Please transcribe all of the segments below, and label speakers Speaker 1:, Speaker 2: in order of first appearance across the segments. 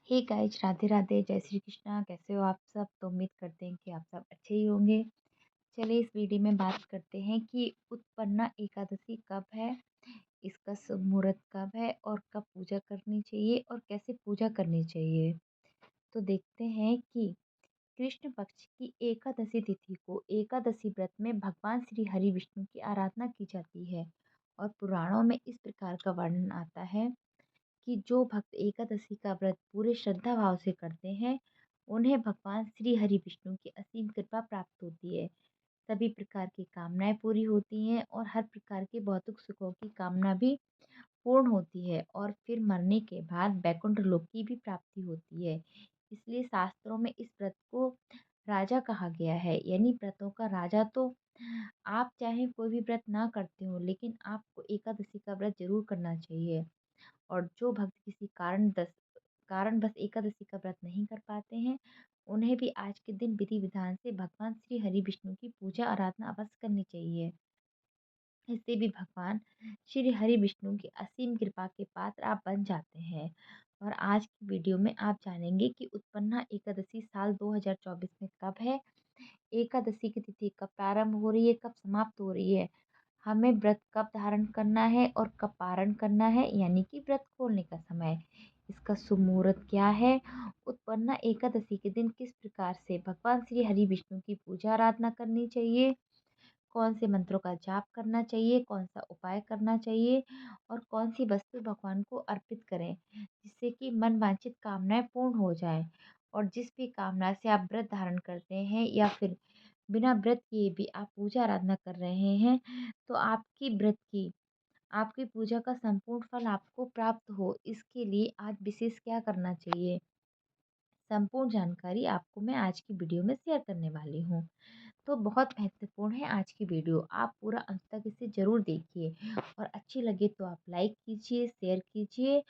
Speaker 1: Hey guys, Radhe Radhe, जय श्री कृष्णा। कैसे हो आप सब? तो उम्मीद करते हैं कि आप सब अच्छे ही होंगे। चलिए इस वीडियो में बात करते हैं कि उत्पन्ना एकादशी कब है, इसका शुभ मुहूर्त कब है और कब पूजा करनी चाहिए और कैसे पूजा करनी चाहिए। तो देखते हैं कि कृष्ण पक्ष की एकादशी तिथि को एकादशी व्रत में भगवान श्री हरि विष्णु की आराधना की जाती है। और पुराणों में इस प्रकार का वर्णन आता है कि जो भक्त एकादशी का व्रत पूरे श्रद्धा भाव से करते हैं, उन्हें भगवान श्री हरि विष्णु की असीम कृपा प्राप्त होती है। सभी प्रकार की कामनाएं पूरी होती हैं और हर प्रकार के भौतिक सुखों की कामना भी पूर्ण होती है और फिर मरने के बाद वैकुंठ लोक की भी प्राप्ति होती है। इसलिए शास्त्रों में इस व्रत को राजा कहा गया है, यानी व्रतों का राजा। तो आप चाहे कोई भी व्रत ना करते हो, लेकिन आपको एकादशी का व्रत जरूर करना चाहिए। और जो भक्त किसी कारणवश एकादशी का व्रत नहीं कर पाते हैं, उन्हें भी आज के दिन विधि विधान से भगवान श्री हरि विष्णु की पूजा आराधना अवश्य करनी चाहिए। इससे भी भगवान श्री हरि विष्णु की असीम कृपा के पात्र आप बन जाते हैं। और आज की वीडियो में आप जानेंगे कि उत्पन्ना एकादशी साल 2024 में कब है, एकादशी की तिथि कब प्रारंभ हो रही है, कब समाप्त हो रही है, हमें व्रत कब धारण करना है और कब पारण करना है, यानी कि व्रत खोलने का समय, इसका शुभ मुहूर्त क्या है, उत्पन्ना एकादशी के दिन किस प्रकार से भगवान श्री हरि विष्णु की पूजा आराधना करनी चाहिए, कौन से मंत्रों का जाप करना चाहिए, कौन सा उपाय करना चाहिए और कौन सी वस्तु भगवान को अर्पित करें जिससे कि मन वांछित कामनाएं पूर्ण हो जाएं। और जिस भी कामना से आप व्रत धारण करते हैं या फिर बिना व्रत किए भी आप पूजा आराधना कर रहे हैं, तो आपकी पूजा का संपूर्ण फल आपको प्राप्त हो, इसके लिए आज विशेष क्या करना चाहिए, संपूर्ण जानकारी आपको मैं आज की वीडियो में शेयर करने वाली हूँ। तो बहुत महत्वपूर्ण है आज की वीडियो, आप पूरा अंत तक इसे ज़रूर देखिए। और अच्छी लगे तो आप लाइक कीजिए, शेयर कीजिए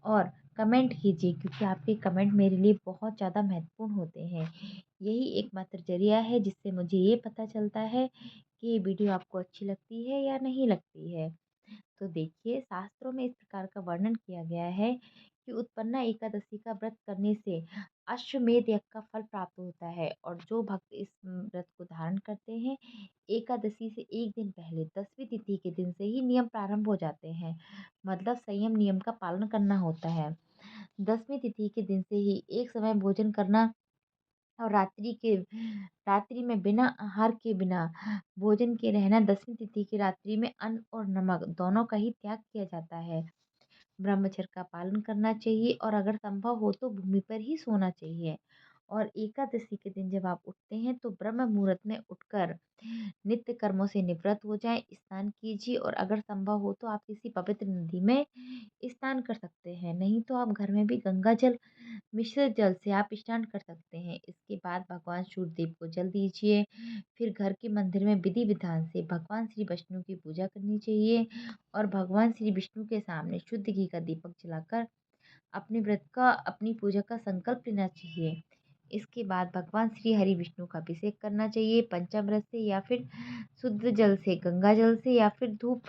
Speaker 1: और कमेंट कीजिए, क्योंकि आपके कमेंट मेरे लिए बहुत ज़्यादा महत्वपूर्ण होते हैं। यही एकमात्र जरिया है जिससे मुझे ये पता चलता है कि ये वीडियो आपको अच्छी लगती है या नहीं लगती है। तो देखिए, शास्त्रों में इस प्रकार का वर्णन किया गया है कि उत्पन्ना एकादशी का व्रत करने से अश्वमेध यज्ञ का फल प्राप्त होता है। और जो भक्त इस व्रत को धारण करते हैं, एकादशी से एक दिन पहले 10वीं तिथि के दिन से ही नियम प्रारंभ हो जाते हैं, मतलब संयम नियम का पालन करना होता है। 10वीं तिथि के दिन से ही एक समय भोजन करना और रात्रि में बिना आहार के, बिना भोजन के रहना। 10वीं तिथि की रात्रि में अन्न और नमक दोनों का ही त्याग किया जाता है। ब्रह्मचर्य का पालन करना चाहिए और अगर संभव हो तो भूमि पर ही सोना चाहिए। और एकादशी के दिन जब आप उठते हैं तो ब्रह्म मुहूर्त में उठकर नित्य कर्मों से निवृत्त हो जाएं, स्नान कीजिए। और अगर संभव हो तो आप किसी पवित्र नदी में स्नान कर सकते हैं, नहीं तो आप घर में भी गंगा जल, मिश्रित जल से आप स्नान कर सकते हैं। इसके बाद भगवान सूर्यदेव को जल दीजिए। फिर घर के मंदिर में विधि विधान से भगवान श्री विष्णु की पूजा करनी चाहिए और भगवान श्री विष्णु के सामने शुद्ध घी का दीपक जलाकर अपनी पूजा का संकल्प लेना चाहिए। इसके बाद भगवान श्री हरि विष्णु का अभिषेक करना चाहिए पंचामृत से या फिर शुद्ध जल से, गंगा जल से या फिर धूप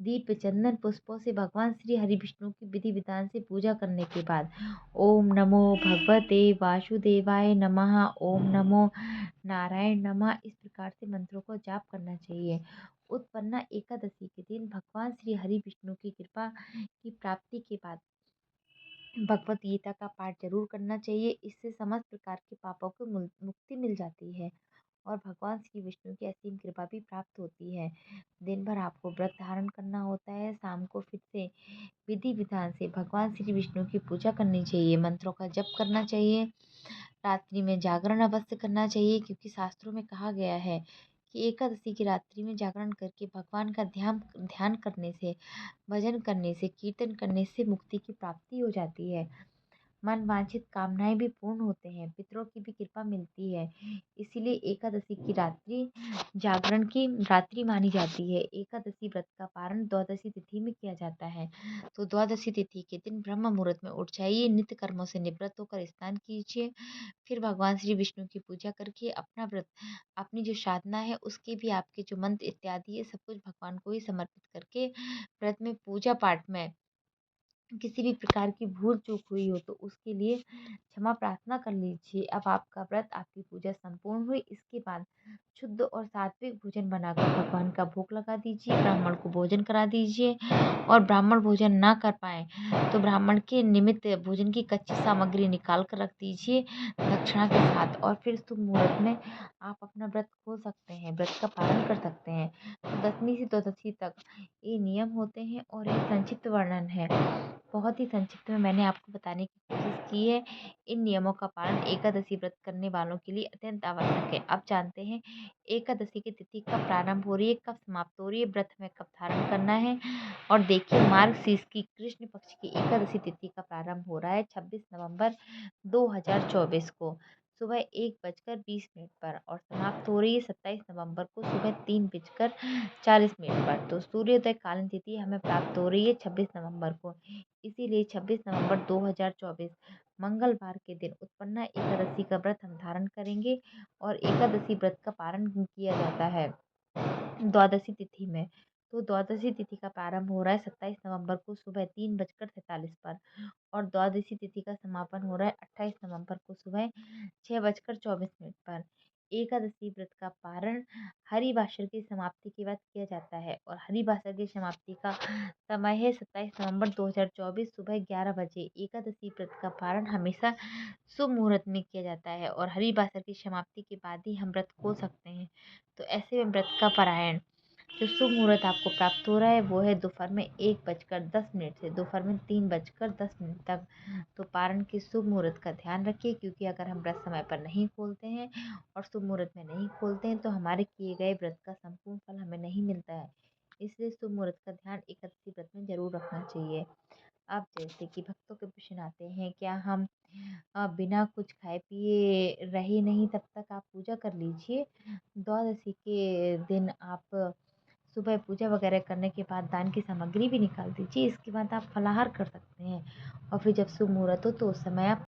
Speaker 1: दीप चंदन पुष्पों से। भगवान श्री हरि विष्णु की विधि विधान से पूजा करने के बाद ओम नमो भगवते वासुदेवाय नमः, ओम नमो नारायण नमः, इस प्रकार से मंत्रों को जाप करना चाहिए। उत्पन्ना एकादशी के दिन भगवान श्री हरि विष्णु की कृपा की प्राप्ति के बाद भगवत गीता का पाठ जरूर करना चाहिए। इससे समस्त प्रकार के पापों को मुक्ति मिल जाती है और भगवान श्री विष्णु की असीम कृपा भी प्राप्त होती है। दिन भर आपको व्रत धारण करना होता है, शाम को फिर से विधि विधान से भगवान श्री विष्णु की पूजा करनी चाहिए, मंत्रों का जप करना चाहिए, रात्रि में जागरण अवश्य करना चाहिए, क्योंकि शास्त्रों में कहा गया है कि एकादशी की रात्रि में जागरण करके भगवान का ध्यान ध्यान करने से, भजन करने से, कीर्तन करने से मुक्ति की प्राप्ति हो जाती है। मन वांछित कामनाएं भी पूर्ण होते हैं, पितरों की भी कृपा मिलती है। इसीलिए एकादशी की रात्रि जागरण की रात्रि मानी जाती है। एकादशी व्रत का पारण द्वादशी तिथि में किया जाता है। तो द्वादशी तिथि के दिन ब्रह्म मुहूर्त में उठ जाइए, नित्य कर्मों से निवृत्त होकर स्नान कीजिए। फिर भगवान श्री विष्णु की पूजा करके अपना व्रत, अपनी जो साधना है उसके भी आपके जो मंत्र इत्यादि है सब कुछ भगवान को ही समर्पित करके व्रत में पूजा पाठ में किसी भी प्रकार की भूल चूक हुई हो तो उसके लिए क्षमा प्रार्थना कर लीजिए। अब आपका व्रत, आपकी पूजा संपूर्ण हुई। इसके बाद शुद्ध और सात्विक भोजन बनाकर भगवान का भोग लगा दीजिए, ब्राह्मण को भोजन करा दीजिए। और ब्राह्मण भोजन ना कर पाए तो ब्राह्मण के निमित्त भोजन की कच्ची सामग्री निकाल कर रख दीजिए दक्षिणा के साथ। और फिर शुभ मुहूर्त में आप अपना व्रत खोल सकते हैं, व्रत का पालन कर सकते हैं। तो दसवीं से द्वादशी तक ये नियम होते हैं और ये संक्षिप्त वर्णन है। बहुत ही संक्षिप्त में मैंने आपको बताने की कोशिश की है। इन नियमों का पालन एकादशी व्रत करने वालों के लिए अत्यंत आवश्यक है। अब जानते हैं एकादशी की तिथि कब प्रारंभ हो रही है, कब समाप्त हो रही है, व्रत में कब धारण करना है। और देखिए मार्गशीर्ष की कृष्ण पक्ष की एकादशी तिथि का प्रारंभ हो रहा है 26 नवंबर 2024 को सुबह 1:20 पर और समाप्त हो रही है 27 नवंबर को सुबह 3:40 पर। तो सूर्योदय कालीन तिथि हमें प्राप्त हो रही है 26 नवंबर को। इसीलिए 26 नवंबर 2024 मंगलवार के दिन उत्पन्ना एकादशी का व्रत हम धारण करेंगे। और एकादशी व्रत का पारण किया जाता है द्वादशी तिथि में। तो द्वादशी तिथि का प्रारंभ हो रहा है 27 नवंबर को सुबह 3:43 पर और द्वादशी तिथि का समापन हो रहा है 28 नवंबर को सुबह 6:24 पर। एकादशी व्रत का पारण हरिवासर की समाप्ति के बाद किया जाता है और हरिवासर की समाप्ति का समय है 27 नवंबर 2024 सुबह 11 बजे। एकादशी व्रत का पारण हमेशा शुभ मुहूर्त में किया जाता है और हरिवासर की समाप्ति के बाद ही हम व्रत खोल सकते हैं। तो ऐसे में व्रत का पारायण जो शुभ मुहूर्त आपको प्राप्त हो रहा है वो है दोपहर में 1:10 से दोपहर में 3:10 तक। तो पारण के शुभ मुहूर्त का ध्यान रखिए, क्योंकि अगर हम व्रत समय पर नहीं खोलते हैं और शुभ मुहूर्त में नहीं खोलते हैं तो हमारे किए गए व्रत का संपूर्ण फल हमें नहीं मिलता है। इसलिए शुभ मुहूर्त का ध्यान एकादशी व्रत में जरूर रखना चाहिए। अब जैसे कि भक्तों के प्रश्न आते हैं, क्या हम बिना कुछ खाए पिए रहे नहीं, तब तक आप पूजा कर लीजिए। द्वादशी के दिन आप सुबह पूजा वगैरह करने के बाद दान की सामग्री भी निकाल दीजिए। इसके बाद आप फलाहार कर सकते हैं और फिर जब शुभ मुहूर्त हो तो उस समय आप